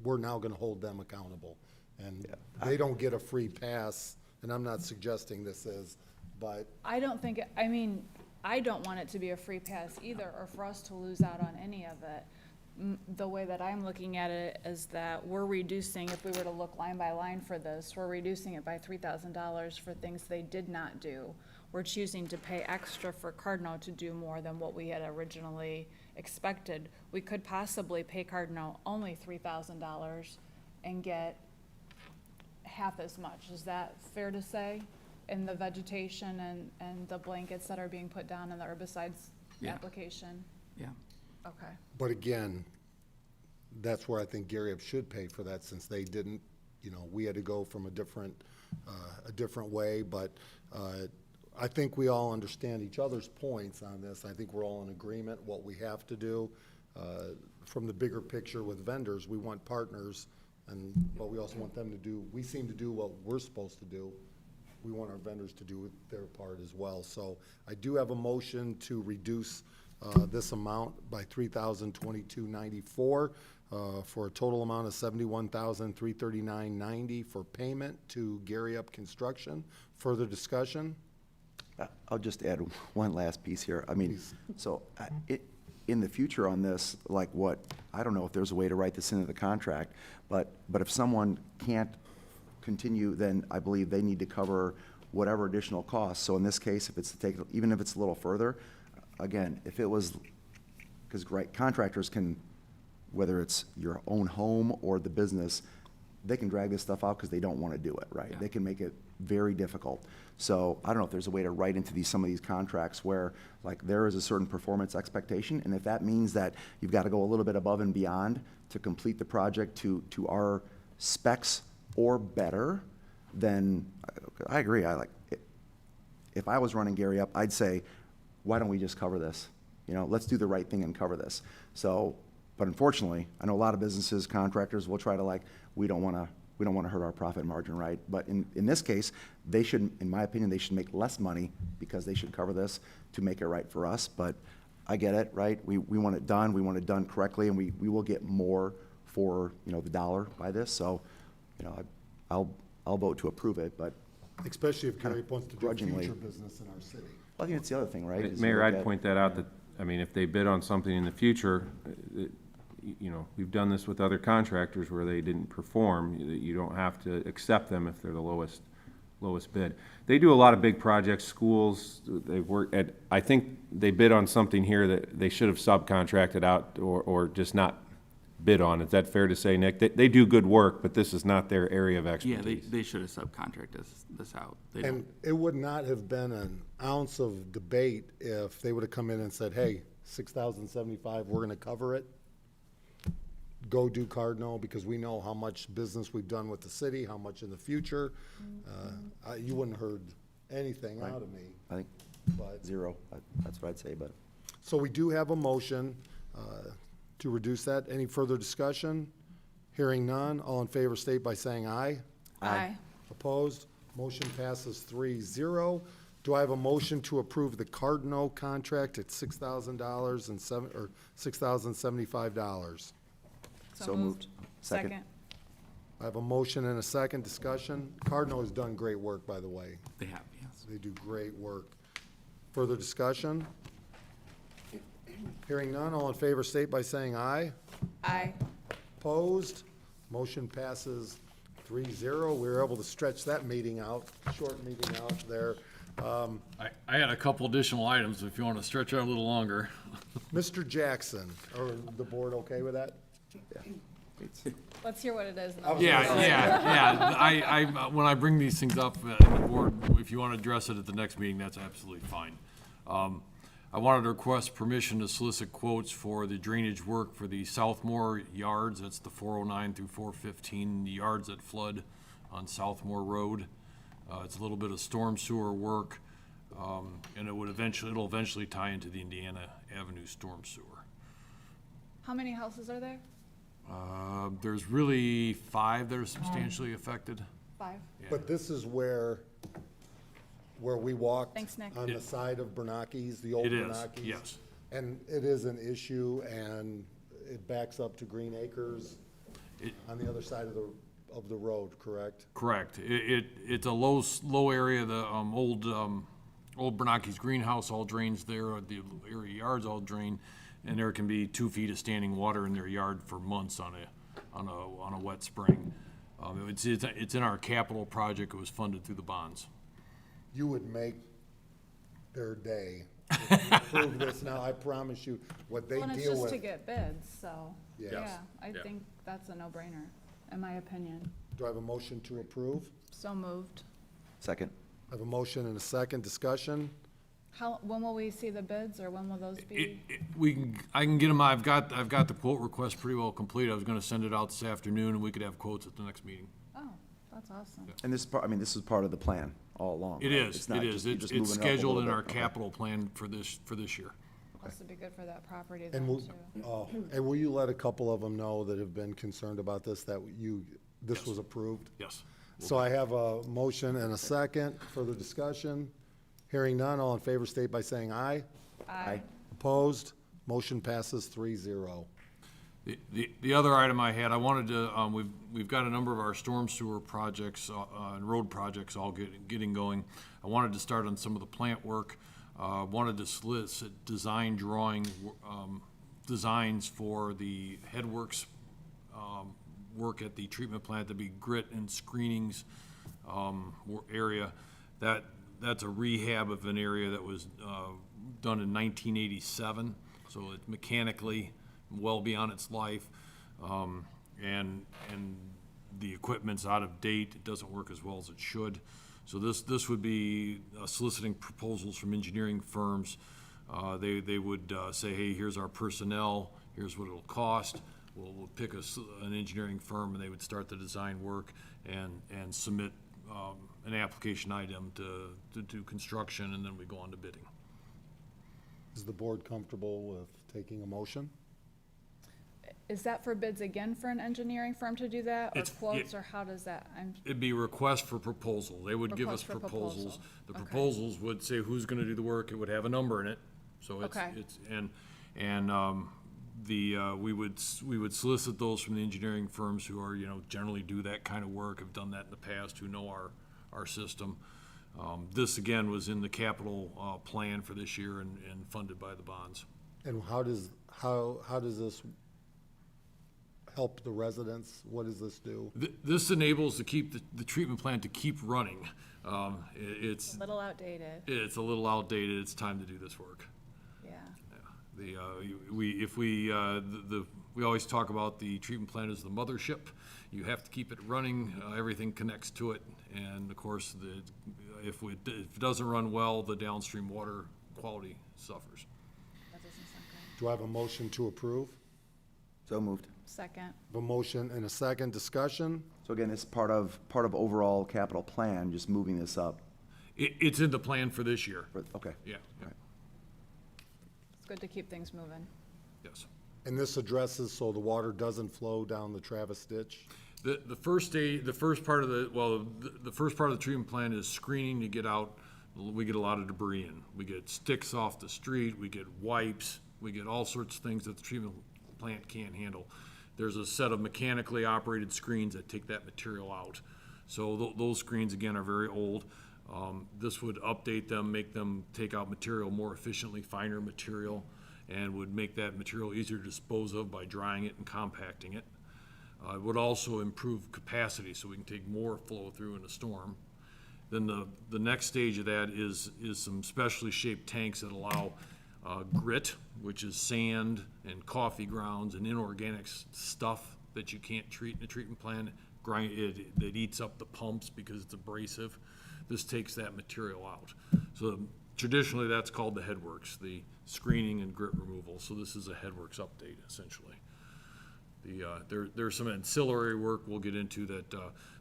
we're now gonna hold them accountable. And they don't get a free pass, and I'm not suggesting this is, but I don't think, I mean, I don't want it to be a free pass either, or for us to lose out on any of it. The way that I'm looking at it is that we're reducing, if we were to look line by line for this, we're reducing it by $3,000 for things they did not do. We're choosing to pay extra for Cardinal to do more than what we had originally expected. We could possibly pay Cardinal only $3,000 and get half as much. Is that fair to say? In the vegetation and the blankets that are being put down in the herbicides Yeah. application? yeah. Okay. But again, that's where I think Gary should pay for that, since they didn't, we had to go from a different way, but, I think we all understand each other's points on this. I think we're all in agreement what we have to do. From the bigger picture with vendors, we want partners, but we also want them to do, we seem to do what we're supposed to do. We want our vendors to do their part as well. So I do have a motion to reduce this amount by $3,022.94 for a total amount of $71,339.90 for payment to Gary Up Construction. Further discussion? I'll just add one last piece here. I mean, so in the future on this, like I don't know if there's a way to write this into the contract, but if someone can't continue, then I believe they need to cover whatever additional costs. So in this case, if it's to take, even if it's a little further, again, if it was, because contractors can, whether it's your own home or the business, they can drag this stuff out because they don't want to do it, right? Yeah. They can make it very difficult. So I don't know if there's a way to write into some of these contracts where, like, there is a certain performance expectation, and if that means that you've got to go a little bit above and beyond to complete the project to our specs or better, then I agree. If I was running Gary Up, I'd say, why don't we just cover this? Let's do the right thing and cover this. So, but unfortunately, I know a lot of businesses, contractors will try to we don't want to hurt our profit margin, right? But in this case, they should, in my opinion, they should make less money because they should cover this to make it right for us. But I get it, right? We want it done. We want it done correctly, and we will get more for, the dollar by this. So, I'll vote to approve it, but Especially if Gary wants to do grudgingly. future business in our city. I think that's the other thing, right? is you Mayor, look I'd at- point that out, that, I mean, if they bid on something in the future, we've done this with other contractors where they didn't perform, you don't have to accept them if they're the lowest bid. They do a lot of big projects, schools, they work at, I think they bid on something here that they should have subcontracted out or just not bid on. Is that fair to say, Nick? They do good work, but this is not their area of Yeah, expertise. they should have subcontracted this out. They don't. And it would not have been an ounce of debate if they would have come in and said, hey, $6,075, we're gonna cover it. Go do Cardinal, because we know how much business we've done with the city, how much in the future. You wouldn't have heard anything out of me, I think but. zero, that's what I'd say, but. So we do have a motion to reduce that. Any further discussion? Hearing none, all in favor state by saying aye. Aye. Opposed? Motion passes 3-0. Do I have a motion to approve the Cardinal contract at $6,075? So moved. Second. I have a motion and a second. Discussion. Cardinal has done great work, by the way. They have, yes. They do great work. Further discussion? Hearing none, all in favor state by saying aye. Aye. Opposed? Motion passes 3-0. We were able to stretch that meeting out, short meeting out there. I had a couple additional items if you want to stretch out a little longer. Mr. Jackson, are the board okay with that? Let's hear what it is. Yeah. When I bring these things up, the board, if you want to address it at the next meeting, that's absolutely fine. I wanted to request permission to solicit quotes for the drainage work for the Southmoor yards. That's the 409 through 415 yards that flood on Southmoor Road. It's a little bit of storm sewer work, and it'll eventually tie into the Indiana Avenue storm sewer. How many houses are there? There's really 5 that are substantially affected. 5. But this is where we walked. Thanks, Nick. On the side of Bernanke's, the old It is, Bernanke's. yes. And it is an issue, and it backs up to Green Acres on the other side of the road, correct? Correct. It's a low area. The old Bernanke's greenhouse all drains there. The area yards all drain, and there can be 2 feet of standing water in their yard for months on a wet spring. It's in our capital project. It was funded through the bonds. You would make their day. If you approve this now, I promise you, what they Well, and it's deal just with. to get bids, so, Yes. yeah, I Yeah. think that's a no-brainer, in my opinion. Do I have a motion to approve? So moved. Second. I have a motion and a second discussion. When will we see the bids, or when will those be? I can get them. I've got the quote request pretty well complete. I was gonna send it out this afternoon, and we could have quotes at the next meeting. Oh, that's awesome. And this is part of the plan all along. It right? is, It's not it just- is. you're It's just moving it up a scheduled little in bit. our Okay. capital plan for this year. This would be good for that property And then, will, too. and will you let a couple of them know that have been concerned about this, that this was approved? Yes. So I have a motion and a second. Further discussion? Hearing none, all in favor state by saying aye. Aye. Opposed? Motion passes 3-0. The other item I had, I wanted to, we've got a number of our storm sewer projects and road projects all getting going. I wanted to start on some of the plant work. Wanted to solicit design drawing designs for the headworks work at the treatment plant, to be grit and screenings area. That's a rehab of an area that was done in 1987, so it's mechanically well beyond its life, and the equipment's out of date. It doesn't work as well as it should. So this would be soliciting proposals from engineering firms. They would say, hey, here's our personnel, here's what it'll cost. We'll pick an engineering firm, and they would start the design work and submit an application item to do construction, and then we go on to bidding. Is the board comfortable with taking a motion? Is that for bids again for an engineering firm to do that, or It's- quotes, or how does that? It'd be request for proposal. They would give us Request for proposals. proposal. The Okay. proposals would say who's gonna do the work. It would have a number in it. So Okay. we would solicit those from the engineering firms who are, generally do that kind of work, have done that in the past, who know our system. This again was in the capital plan for this year and funded by the bonds. And how does this help the residents? What does this do? This enables to keep the treatment plant to keep running. It's A little outdated, a little outdated. It's time to do this work. yeah. We always talk about the treatment plant as the mothership. You have to keep it running. Everything connects to it, and of course, if it doesn't run well, the downstream water quality suffers. That doesn't sound good. Do I have a motion to approve? So moved. Second. A motion and a second discussion? So again, it's part of overall capital plan, just moving this up. It's in the plan for this year. Okay. Yeah, Right. It's good to keep things moving. yes. And this addresses so the water doesn't flow down the Travis ditch? The first part of the treatment plant is screening to get out. We get a lot of debris in. We get sticks off the street, we get wipes, we get all sorts of things that the treatment plant can't handle. There's a set of mechanically operated screens that take that material out. So those screens, again, are very old. This would update them, make them take out material more efficiently, finer material, and would make that material easier to dispose of by drying it and compacting it. It would also improve capacity, so we can take more flow through in a storm. Then the next stage of that is some specially shaped tanks that allow grit, which is sand and coffee grounds and inorganic stuff that you can't treat in a treatment plant. That eats up the pumps because it's abrasive. This takes that material out. So Traditionally, that's called the headworks, the screening and grit removal, so this is a headworks update, essentially. There's some ancillary work we'll get into that,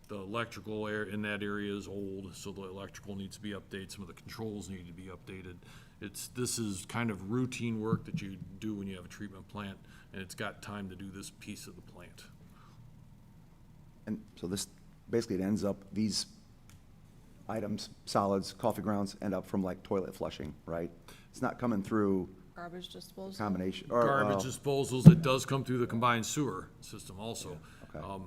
the electrical in that area is old, so the electrical needs to be updated, some of the controls need to be updated. This is kind of routine work that you do when you have a treatment plant, and it's got time to do this piece of the plant. And so this, basically it ends up, these items, solids, coffee grounds, end up from like toilet flushing, right? It's not coming through Garbage disposal. combination, or, Garbage disposals, it does come through the combined sewer system also. Okay.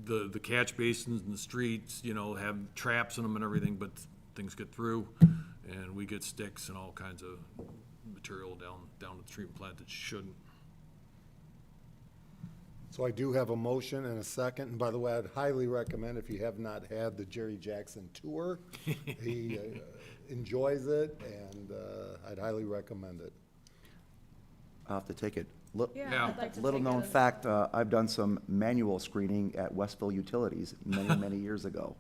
The catch basins and the streets, have traps in them and everything, but things get through, and we get sticks and all kinds of material down the treatment plant that shouldn't. So I do have a motion and a second, and by the way, I'd highly recommend, if you have not had the Jerry Jackson tour, he enjoys it, and I'd highly recommend it. I'll have to take it. Yeah, I'd like to Little take known it as- fact, I've done some manual screening at Westville Utilities many, many years ago.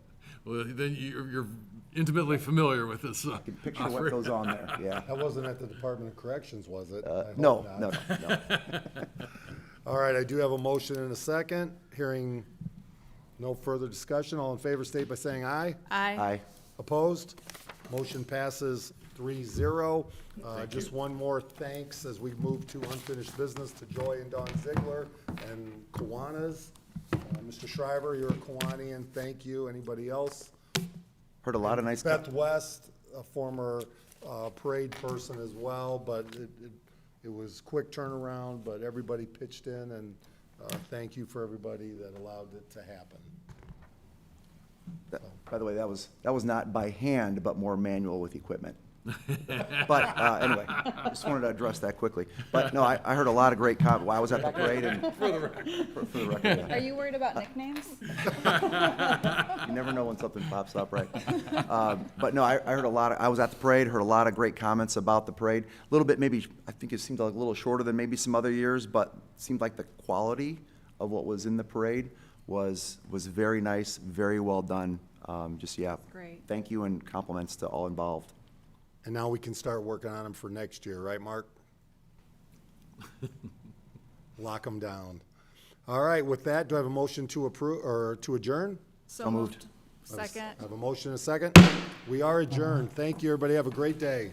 Well, then you're intimately familiar with this. You can picture what goes on there, yeah. That wasn't at the Department of Corrections, was it? I hope No, not. no. All right, I do have a motion and a second. Hearing no further discussion, all in favor state by saying aye. Aye. Opposed? Motion passes 3-0. Just one more thanks as we move to unfinished business to Joy and Dawn Ziegler and Kiwanis. Mr. Shriver, you're a Kiwanian, thank you. Anybody else? Heard a lot of nice. Beth West, a former parade person as well, but it was quick turnaround, but everybody pitched in, and thank you for everybody that allowed it to happen. By the way, that was not by hand, but more manual with equipment. But anyway, just wanted to address that quickly. But no, I heard a lot of great comments. Well, I was at the parade and. For the record. Yeah. Are you worried about nicknames? You never know when something pops up, right? But no, I heard I was at the parade, heard a lot of great comments about the parade. A little bit, maybe, I think it seemed like a little shorter than maybe some other years, but it seemed like the quality of what was in the parade was very nice, very well done. Great. Thank you and compliments to all involved. And now we can start working on them for next year, right, Mark? Lock them down. All right, with that, do I have a motion to approve, or to adjourn? So moved. Second. I have a motion and a second. We are adjourned. Thank you, everybody. Have a great day.